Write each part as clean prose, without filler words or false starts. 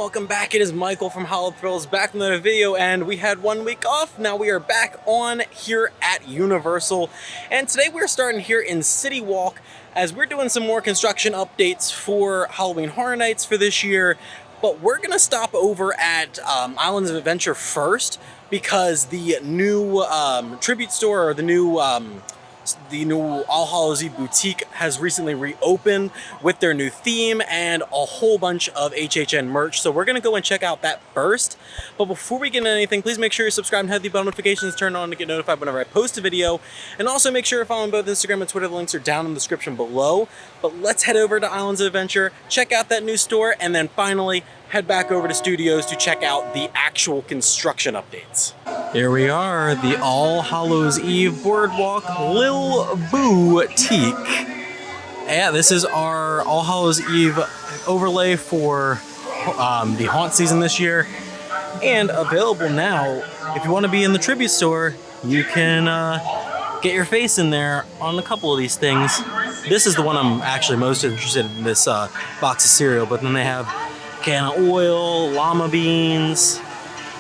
welcome back. It is Michael from Hollow Thrills back with another video, and we had 1 week off. Now we are back on here at Universal, and today we're starting here in City Walk as we're doing some more construction updates for Halloween Horror Nights for this year. But we're gonna stop over at Islands of Adventure first because the new tribute store, or the new All Hallows Eve boutique has recently reopened with their new theme and a whole bunch of HHN merch. So we're gonna go and check out that first. But before we get into anything, please make sure you're subscribed and have the bell notifications turned on to get notified whenever I post a video. And also make sure you're following both Instagram and Twitter. The links are down in the description below. But let's head over to Islands of Adventure, check out that new store, and then finally head back over to studios to check out the actual construction updates. Here we are, the All Hallows Eve Boardwalk Lil Boutique. Yeah, this is our All Hallows Eve overlay for the haunt season this year, and available now. If you want to be in the tribute store, you can get your face in there on a couple of these things. This is the one I'm actually most interested in, this box of cereal, but then they have can of oil, llama beans,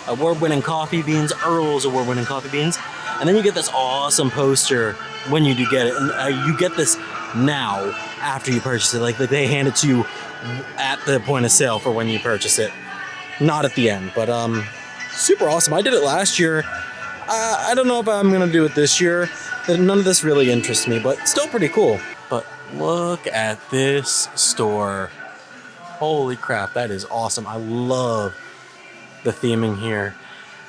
award-winning coffee beans, Earl's award-winning coffee beans, and then you get this awesome poster when you do get it, and you get this now after you purchase it. Like they hand it to you at the point of sale for when you purchase it, not at the end. But super awesome. I did it last year. I don't know if I'm gonna do it this year. None of this really interests me, but still pretty cool. But look at this store. Holy crap, that is awesome. I love the theming here.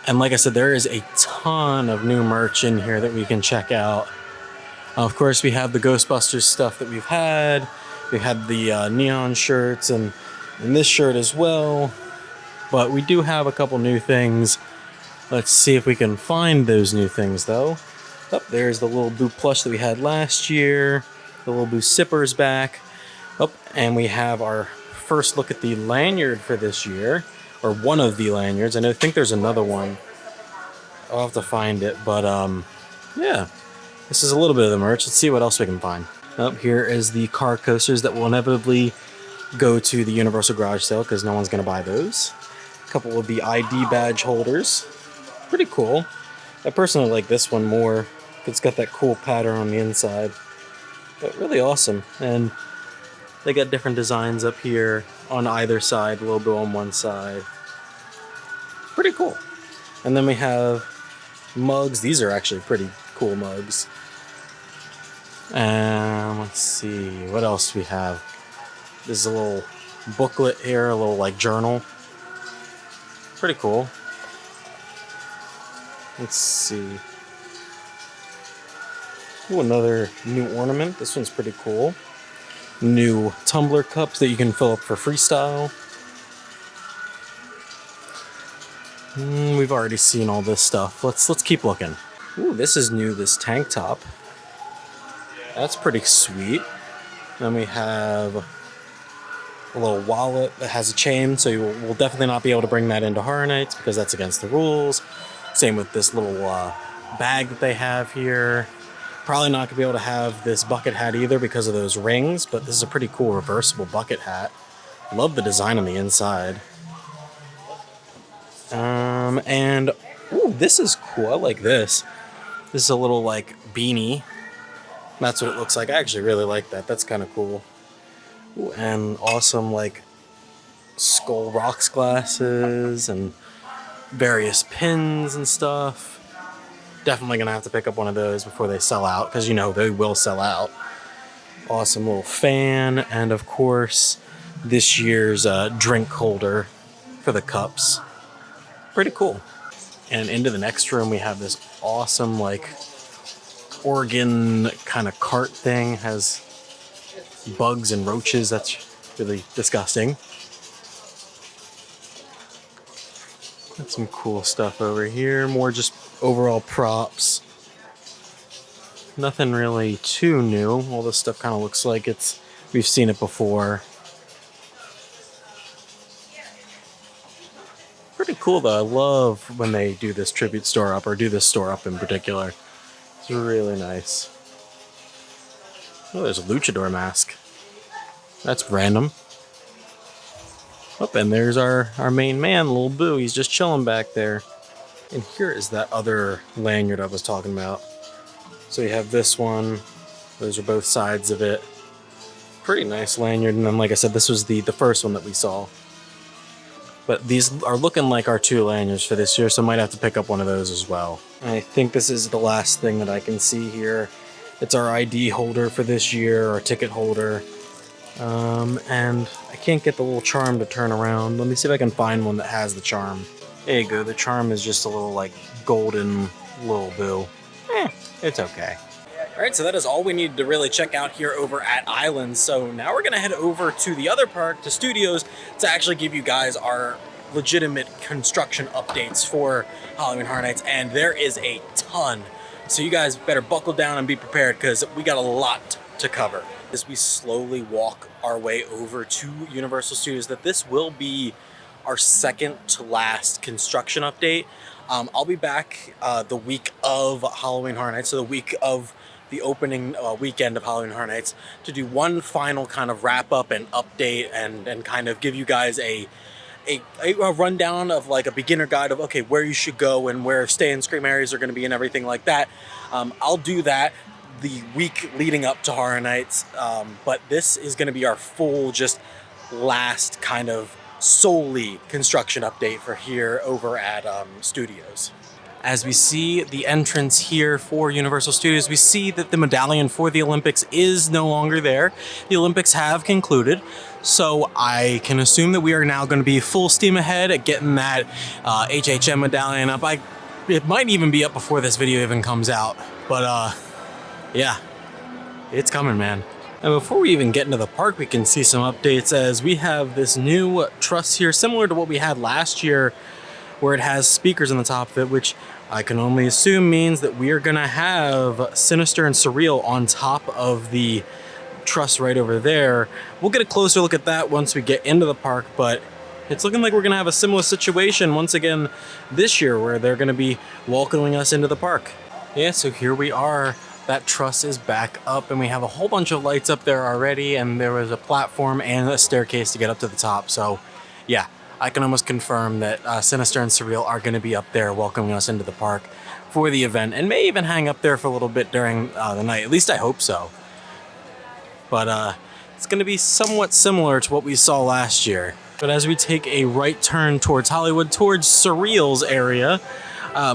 And like I said, there is a ton of new merch in here that we can check out. Of course, we have the Ghostbusters stuff that we've had. We had the neon shirts and this shirt as well. But we do have a couple new things. Let's see if we can find those new things though. Oh, there's the Little Boo plush that we had last year. The Little Boo zipper's back. Oh, and we have our first look at the lanyard for this year, or one of the lanyards. I think there's another one. I'll have to find it, but yeah, this is a little bit of the merch. Let's see what else we can find. Up here is the car coasters that will inevitably go to the Universal Garage Sale because no one's gonna buy those. A couple of the ID badge holders, pretty cool. I personally like this one more. It's got that cool pattern on the inside, but really awesome. And they got different designs up here on either side, a little bit on one side. Pretty cool. And then we have mugs. These are actually pretty cool mugs. And let's see, what else do we have? There's a little booklet here, a little like journal. Pretty cool. Let's see. Ooh, another new ornament. This one's pretty cool. New tumbler cups that you can fill up for freestyle. We've already seen all this stuff. Let's keep looking. Ooh, this is new, this tank top. That's pretty sweet. Then we have a little wallet that has a chain, so we'll definitely not be able to bring that into Horror Nights because that's against the rules. Same with this little bag that they have here. Probably not going to be able to have this bucket hat either because of those rings, but this is a pretty cool reversible bucket hat. Love the design on the inside. And ooh, this is cool. I like this. This is a little like beanie. That's what it looks like. I actually really like that. That's kind of cool. Ooh, and awesome like Skull Rocks glasses and various pins and stuff. Definitely gonna have to pick up one of those before they sell out, because you know they will sell out. Awesome little fan, and of course this year's drink holder for the cups. Pretty cool. And into the next room we have this awesome like organ kind of cart thing. Has bugs and roaches. That's really disgusting. Got some cool stuff over here. More just overall props. Nothing really too new. All this stuff kind of looks like we've seen it before. Pretty cool though. I love when they do this tribute store up, or do this store up in particular. It's really nice. Oh, there's a luchador mask. That's random. Up, and there's our main man, Lil Boo. He's just chilling back there. And here is that other lanyard I was talking about. So you have this one. Those are both sides of it. Pretty nice lanyard. And then, like I said, this was the first one that we saw. But these are looking like our 2 lanyards for this year, so I might have to pick up one of those as well. I think this is the last thing that I can see here. It's our ID holder for this year, our ticket holder. And I can't get the little charm to turn around. Let me see if I can find one that has the charm. There you go. The charm is just a little, like, golden Lil Boo. It's okay. Alright, so that is all we needed to really check out here over at Islands. So now we're going to head over to the other park, to Studios, to actually give you guys our legitimate construction updates for Halloween Horror Nights. And there is a ton. So you guys better buckle down and be prepared, because we got a lot to cover. As we slowly walk our way over to Universal Studios, that this will be our second to last construction update. I'll be back the week of Halloween Horror Nights, so the week of the opening weekend of Halloween Horror Nights, to do one final kind of wrap up and update and kind of give you guys a rundown of, like, a beginner guide of, okay, where you should go and where stay and scream areas are going to be and everything like that. I'll do that the week leading up to Horror Nights, but this is going to be our full, just last kind of solely construction update for here over at Studios. As we see the entrance here for Universal Studios, we see that the medallion for the Olympics is no longer there. The Olympics have concluded, so I can assume that we are now going to be full steam ahead at getting that HHM medallion up. It might even be up before this video even comes out, but yeah, it's coming, man. And before we even get into the park, we can see some updates, as we have this new truss here, similar to what we had last year, where it has speakers on the top of it, which I can only assume means that we are going to have Sinister and Surreal on top of the truss right over there. We'll get a closer look at that once we get into the park, but it's looking like we're going to have a similar situation once again this year, where they're going to be welcoming us into the park. Yeah, so here we are. That truss is back up, and we have a whole bunch of lights up there already, and there was a platform and a staircase to get up to the top. So yeah, I can almost confirm that Sinister and Surreal are going to be up there welcoming us into the park for the event, and may even hang up there for a little bit during the night. At least I hope so. But it's going to be somewhat similar to what we saw last year. But as we take a right turn towards Hollywood, towards Surreal's area,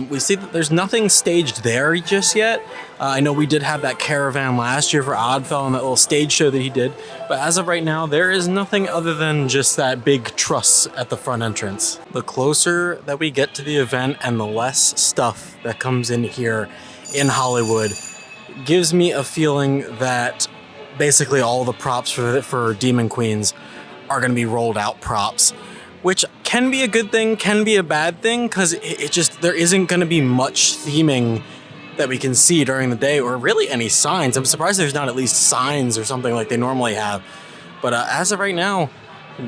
we see that there's nothing staged there just yet. I know we did have that caravan last year for Oddfell and that little stage show that he did, but as of right now, there is nothing other than just that big truss at the front entrance. The closer that we get to the event and the less stuff that comes in here in Hollywood gives me a feeling that basically all the props for Demon Queens are going to be rolled out props, which can be a good thing, can be a bad thing, because it just, there isn't going to be much theming that we can see during the day, or really any signs. I'm surprised there's not at least signs or something like they normally have. But as of right now,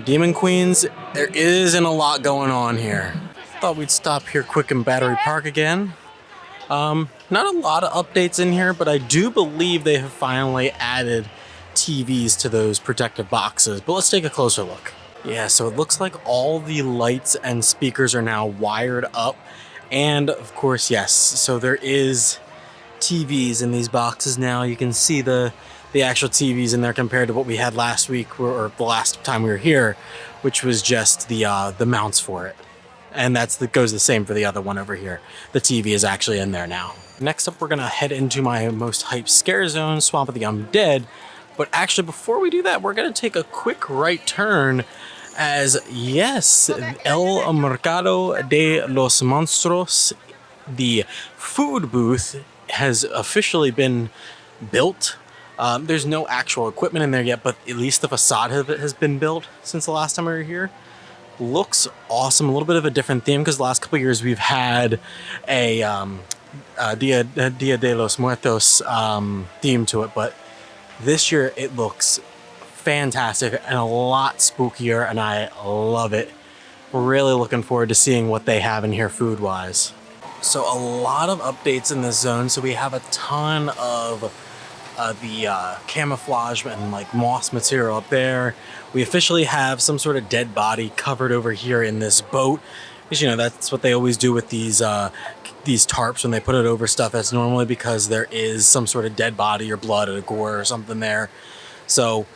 Demon Queens, there isn't a lot going on here. Thought we'd stop here quick in Battery Park again. Not a lot of updates in here, but I do believe they have finally added TVs to those protective boxes. But let's take a closer look. Yeah, so it looks like all the lights and speakers are now wired up. And of course, yes, so there is TVs in these boxes now. You can see the actual TVs in there compared to what we had last week, or the last time we were here, which was just the mounts for it. And that goes the same for the other one over here. The TV is actually in there now. Next up, we're gonna head into my most hyped scare zone, Swamp of the Undead. But actually, before we do that, we're gonna take a quick right turn, as yes, El Mercado de los Monstruos, the food booth, has officially been built. There's no actual equipment in there yet, but at least the facade of it has been built since the last time we were here. Looks awesome. A little bit of a different theme, because the last couple of years we've had a Dia de los Muertos theme to it, but this year it looks fantastic and a lot spookier, and I love it. Really looking forward to seeing what they have in here food-wise. So a lot of updates in this zone. So we have a ton of the camouflage and like moss material up there. We officially have some sort of dead body covered over here in this boat. Because, you know, that's what they always do with these tarps when they put it over stuff. That's normally because there is some sort of dead body or blood or gore or something there. So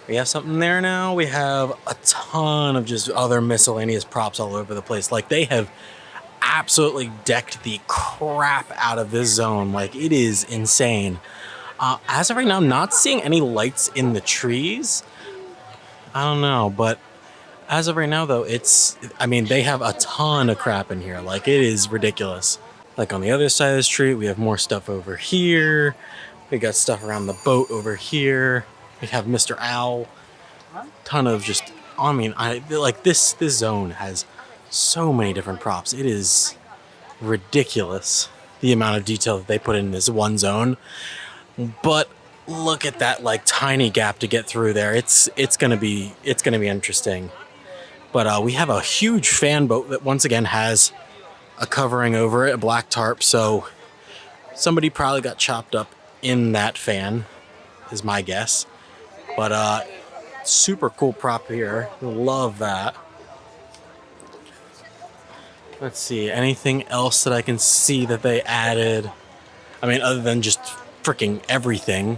we have something there now. We have a ton of just other miscellaneous props all over the place. Like, they have absolutely decked the crap out of this zone. Like, it is insane. As of right now, I'm not seeing any lights in the trees. I don't know, but as of right now, though, they have a ton of crap in here. Like, it is ridiculous. Like, on the other side of the street, we have more stuff over here. We got stuff around the boat over here. We have Mr. Owl. Ton of just, this zone has so many different props. It is ridiculous, the amount of detail that they put in this one zone. But look at that, like, tiny gap to get through there. It's gonna be interesting. But we have a huge fan boat that once again has a covering over it, a black tarp. So somebody probably got chopped up in that fan, is my guess. But super cool prop here. Love that. Let's see, anything else that I can see that they added? I mean, other than just freaking everything.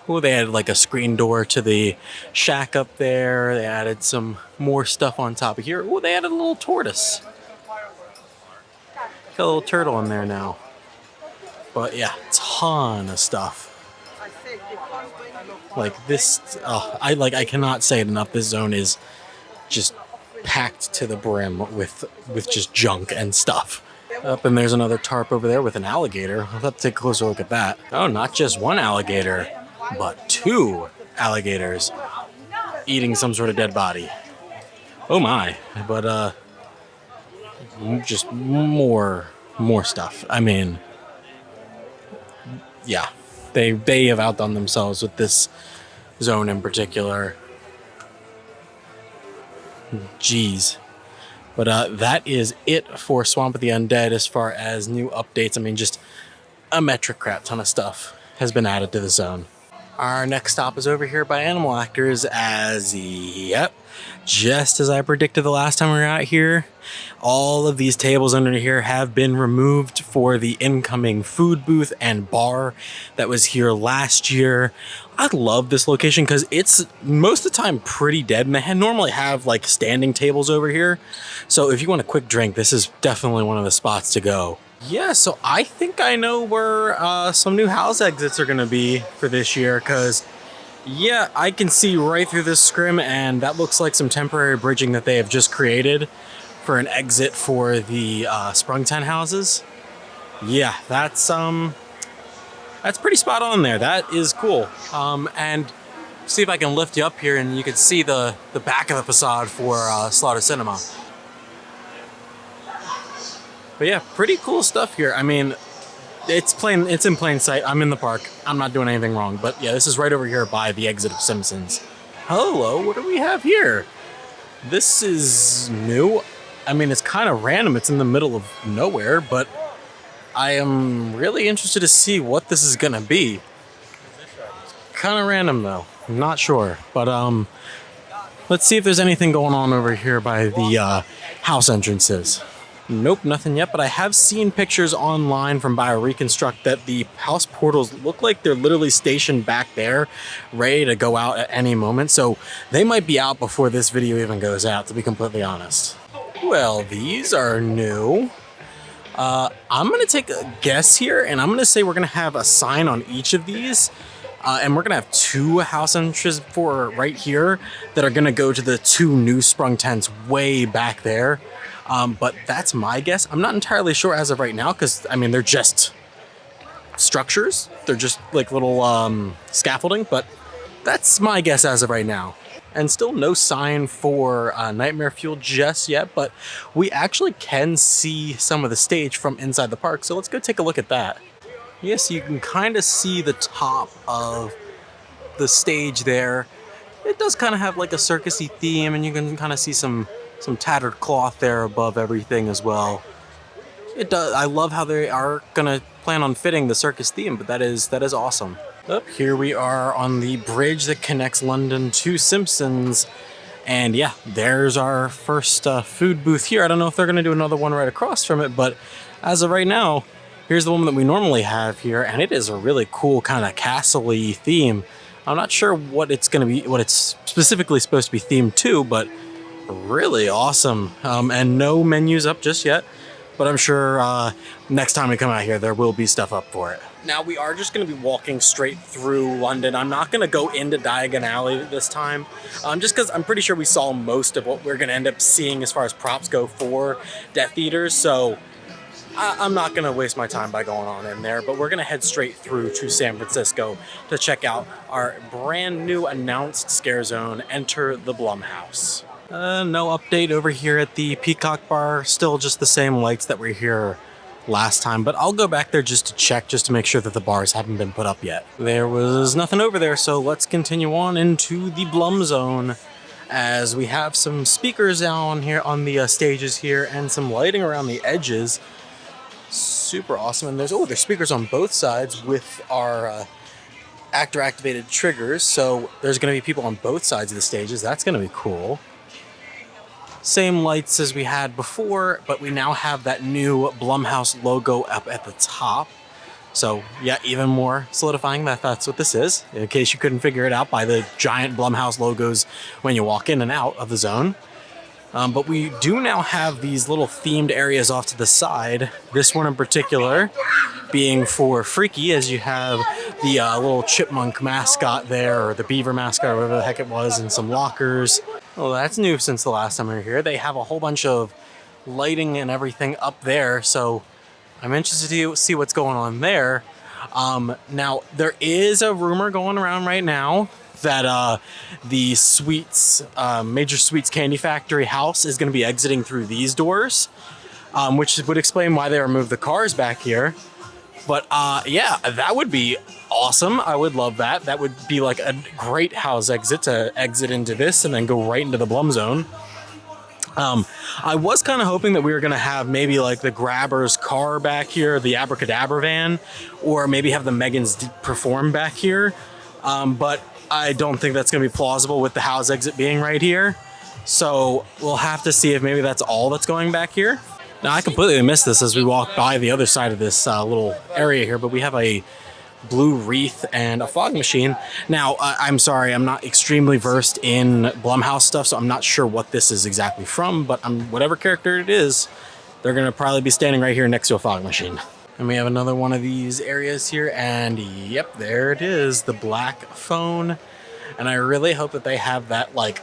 Oh, they added like a screen door to the shack up there. They added some more stuff on top of here. Oh, they added a little tortoise. Got a little turtle in there now. But yeah, ton of stuff. Like this, I cannot say it enough. This zone is just packed to the brim with just junk and stuff. Up and there's another tarp over there with an alligator. I'll have to take a closer look at that. Oh, not just one alligator, but two alligators eating some sort of dead body. Oh my. But just more stuff. I mean, yeah, they have outdone themselves with this zone in particular. Jeez. But that is it for Swamp of the Undead as far as new updates. I mean, just a metric crap ton of stuff has been added to the zone. Our next stop is over here by Animal Actors just as I predicted the last time we were out here. All of these tables under here have been removed for the incoming food booth and bar that was here last year. I love this location because it's most of the time pretty dead, and they normally have like standing tables over here. So if you want a quick drink, this is definitely one of the spots to go. Yeah, so I think I know where some new house exits are going to be for this year, because yeah, I can see right through this scrim, and that looks like some temporary bridging that they have just created for an exit for the sprung tent houses. Yeah, that's pretty spot on there. That is cool. And see if I can lift you up here and you can see the back of the facade for Slaughter Cinema. But yeah, pretty cool stuff here. I mean, it's in plain sight. I'm in the park. I'm not doing anything wrong. But yeah, this is right over here by the exit of Simpsons. Hello, what do we have here? This is new. I mean, it's kind of random. It's in the middle of nowhere, but I am really interested to see what this is gonna be. Kind of random though. I'm not sure, but let's see if there's anything going on over here by the house entrances. Nope, nothing yet, but I have seen pictures online from BioReconstruct that the house portals look like they're literally stationed back there, ready to go out at any moment, so they might be out before this video even goes out, to be completely honest. Well, these are new. I'm going to take a guess here, and I'm going to say we're going to have a sign on each of these, and we're going to have two house entrances for right here that are going to go to the two new sprung tents way back there. But that's my guess. I'm not entirely sure as of right now because, I mean, they're just structures. They're just like little scaffolding, but that's my guess as of right now. And still no sign for Nightmare Fuel just yet, but we actually can see some of the stage from inside the park, so let's go take a look at that. Yes, you can kind of see the top of the stage there. It does kind of have like a circusy theme, and you can kind of see some tattered cloth there above everything as well. It does. I love how they are gonna plan on fitting the circus theme, but that is awesome. Up here we are on the bridge that connects London to Simpsons, and yeah, there's our first food booth here. I don't know if they're gonna do another one right across from it, but as of right now, here's the one that we normally have here, and it is a really cool kind of castle-y theme. I'm not sure what it's gonna be, what it's specifically supposed to be themed to, but really awesome. And no menus up just yet, but I'm sure next time we come out here, there will be stuff up for it. Now we are just going to be walking straight through London. I'm not going to go into Diagon Alley this time, just because I'm pretty sure we saw most of what we're going to end up seeing as far as props go for Death Eaters, so I'm not going to waste my time by going on in there, but we're going to head straight through to San Francisco to check out our brand new announced scare zone, Enter the Blum House. No update over here at the Peacock Bar. Still just the same lights that were here last time, but I'll go back there just to check, just to make sure that the bars haven't been put up yet. There was nothing over there, so let's continue on into the Blum Zone as we have some speakers on here on the stages here and some lighting around the edges. Super awesome. And there's speakers on both sides with our actor activated triggers, so there's going to be people on both sides of the stages. That's going to be cool. Same lights as we had before, but we now have that new Blumhouse logo up at the top. So yeah, even more solidifying that that's what this is, in case you couldn't figure it out by the giant Blumhouse logos when you walk in and out of the zone. But we do now have these little themed areas off to the side. This one in particular being for Freaky, as you have the little chipmunk mascot there, or the beaver mascot, or whatever the heck it was, and some lockers. Well, that's new since the last time we were here. They have a whole bunch of lighting and everything up there, so I'm interested to see what's going on there. Now, there is a rumor going around right now that the Sweets, Major Sweets Candy Factory house is going to be exiting through these doors, which would explain why they removed the cars back here. But yeah, that would be awesome. I would love that. That would be like a great house exit to exit into this and then go right into the Blum Zone. I was kind of hoping that we were going to have maybe like the Grabber's car back here, the Abracadabra van, or maybe have the Megan's perform back here. But I don't think that's going to be plausible with the house exit being right here. So we'll have to see if maybe that's all that's going back here. Now, I completely missed this as we walked by the other side of this little area here, but we have a blue wreath and a fog machine. Now, I'm sorry, I'm not extremely versed in Blumhouse stuff, so I'm not sure what this is exactly from, but whatever character it is, they're going to probably be standing right here next to a fog machine. And we have another one of these areas here, and yep, there it is, the black phone. And I really hope that they have that, like,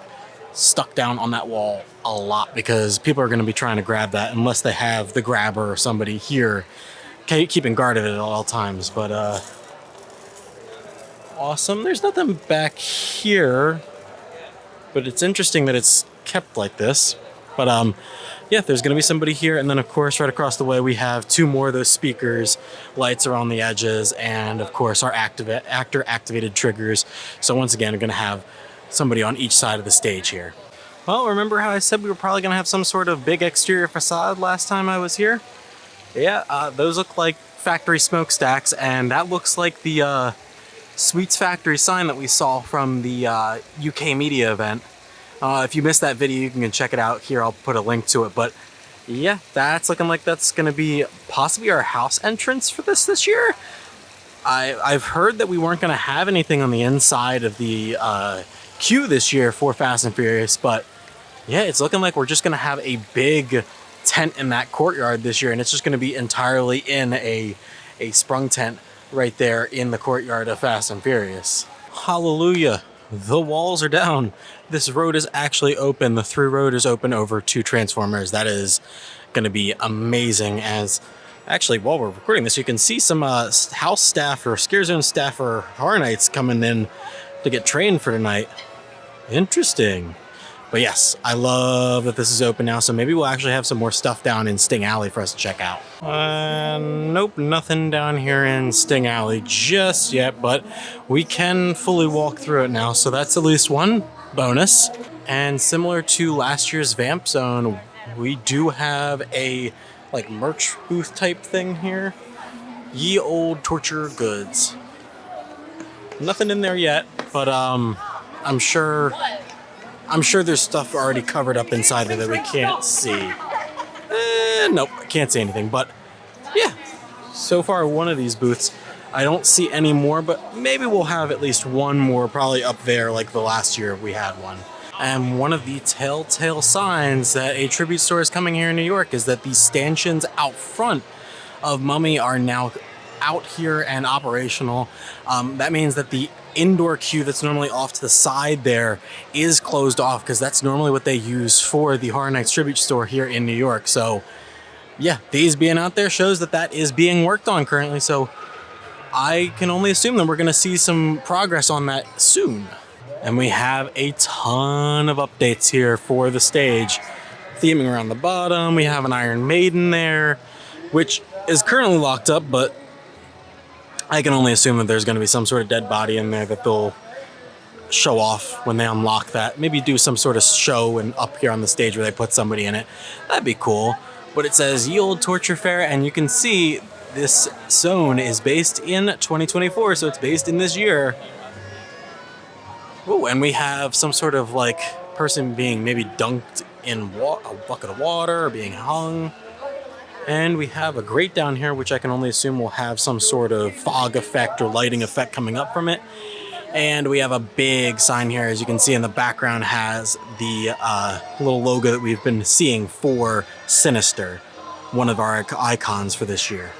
stuck down on that wall a lot, because people are going to be trying to grab that unless they have the grabber or somebody here keeping guard of it at all times. But awesome. There's nothing back here, but it's interesting that it's kept like this. But yeah, there's going to be somebody here, and then of course right across the way we have two more of those speakers, lights around the edges, and of course our actor activated triggers. So once again, we're going to have somebody on each side of the stage here. Well, remember how I said we were probably going to have some sort of big exterior facade last time I was here? Yeah, those look like factory smokestacks, and that looks like the Sweets Factory sign that we saw from the UK media event. If you missed that video, you can check it out here. I'll put a link to it. But yeah, that's looking like that's going to be possibly our house entrance for this year. I've heard that we weren't going to have anything on the inside of the queue this year for Fast and Furious, but yeah, it's looking like we're just going to have a big tent in that courtyard this year, and it's just going to be entirely in a sprung tent right there in the courtyard of Fast and Furious. Hallelujah. The walls are down. This road is actually open. The through road is open over to Transformers. That is going to be amazing. As actually, while we're recording this, you can see some house staff or Scare Zone staff or Horror Nights coming in to get trained for tonight. Interesting. But yes, I love that this is open now, so maybe we'll actually have some more stuff down in Sting Alley for us to check out. Nope, nothing down here in Sting Alley just yet, but we can fully walk through it now, so that's at least one bonus. And similar to last year's Vamp Zone, we do have a like merch booth type thing here. Ye Old Torture Goods. Nothing in there yet, but I'm sure there's stuff already covered up inside there that we can't see. Nope, I can't see anything, but yeah. So far, one of these booths, I don't see any more, but maybe we'll have at least one more probably up there like the last year we had one. And one of the telltale signs that a tribute store is coming here in New York is that these stanchions out front of Mummy are now out here and operational. That means that the indoor queue that's normally off to the side there is closed off, because that's normally what they use for the Horror Nights Tribute Store here in New York. So yeah, these being out there shows that that is being worked on currently. So I can only assume that we're going to see some progress on that soon. And we have a ton of updates here for the stage. Theming around the bottom, we have an Iron Maiden there, which is currently locked up, but I can only assume that there's going to be some sort of dead body in there that they'll show off when they unlock that. Maybe do some sort of show and up here on the stage where they put somebody in it. That'd be cool. But it says Ye Old Torture Fair, and you can see this zone is based in 2024, so it's based in this year. Oh, and we have some sort of like person being maybe dunked in a bucket of water or being hung. And we have a grate down here, which I can only assume will have some sort of fog effect or lighting effect coming up from it. And we have a big sign here, as you can see in the background, has the little logo that we've been seeing for Sinister, one of our icons for this year.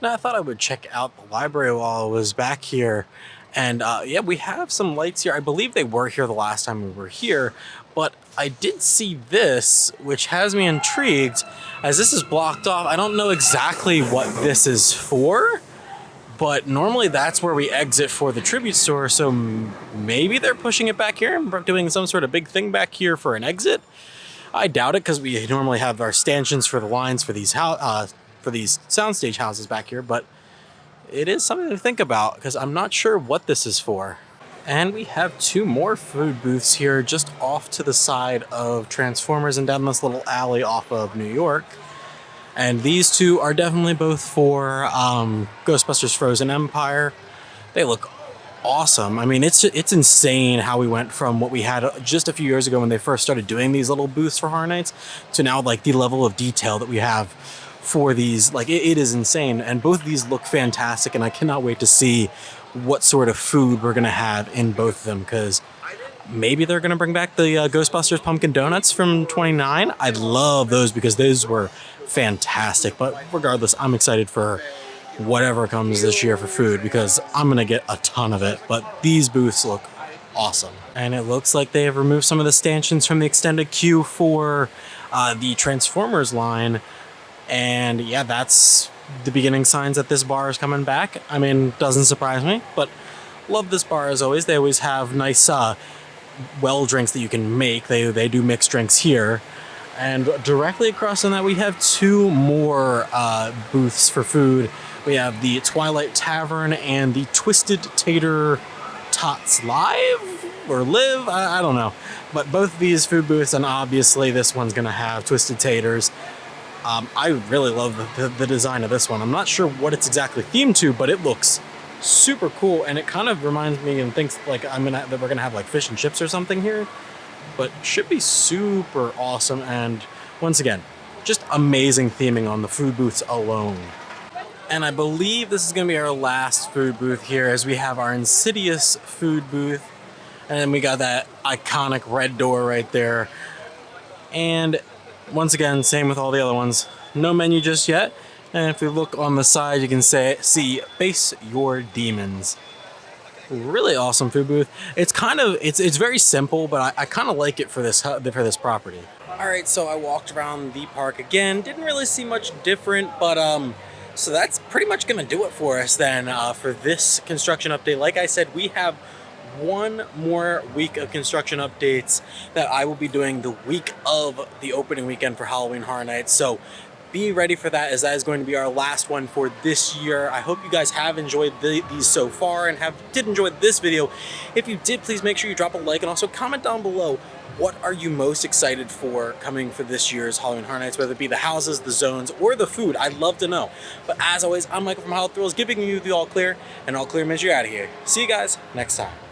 Now, I thought I would check out the library while I was back here. And yeah, we have some lights here. I believe they were here the last time we were here, but I did see this, which has me intrigued, as this is blocked off. I don't know exactly what this is for, but normally that's where we exit for the tribute store, so maybe they're pushing it back here and doing some sort of big thing back here for an exit. I doubt it, because we normally have our stanchions for the lines for these soundstage houses back here, but it is something to think about, because I'm not sure what this is for. And we have two more food booths here just off to the side of Transformers and down this little alley off of New York. And these two are definitely both for Ghostbusters Frozen Empire. They look awesome. I mean, it's insane how we went from what we had just a few years ago when they first started doing these little booths for Horror Nights to now like the level of detail that we have for these. Like it is insane, and both of these look fantastic, and I cannot wait to see what sort of food we're gonna have in both of them, because maybe they're gonna bring back the Ghostbusters pumpkin donuts from 29. I love those because those were fantastic, but regardless, I'm excited for whatever comes this year for food, because I'm gonna get a ton of it. But these booths look awesome, and it looks like they have removed some of the stanchions from the extended queue for the Transformers line. And yeah, that's the beginning signs that this bar is coming back. I mean, doesn't surprise me, but love this bar as always. They always have nice well drinks that you can make. They do mixed drinks here. And directly across from that, we have two more booths for food. We have the Twilight Tavern and the Twisted Tater Tots Live or Live, I don't know. But both of these food booths, and obviously this one's gonna have Twisted Taters. I really love the design of this one. I'm not sure what it's exactly themed to, but it looks super cool, and it kind of reminds me and thinks like that we're gonna have like fish and chips or something here, but should be super awesome. And once again, just amazing theming on the food booths alone. And I believe this is gonna be our last food booth here, as we have our Insidious food booth, and then we got that iconic red door right there. And once again, same with all the other ones. No menu just yet. And if we look on the side, you can see Face Your Demons. Really awesome food booth. It's very simple, but I kind of like it for this property. All right, so I walked around the park again. Didn't really see much different, but so that's pretty much gonna do it for us then for this construction update. Like I said, we have one more week of construction updates that I will be doing the week of the opening weekend for Halloween Horror Nights. So be ready for that, as that is going to be our last one for this year. I hope you guys have enjoyed these so far and did enjoy this video. If you did, please make sure you drop a like and also comment down below what are you most excited for coming for this year's Halloween Horror Nights, whether it be the houses, the zones, or the food? I'd love to know. But as always, I'm Michael from Halloween Thrills, giving you the all clear, and all clear means you're out of here. See you guys next time.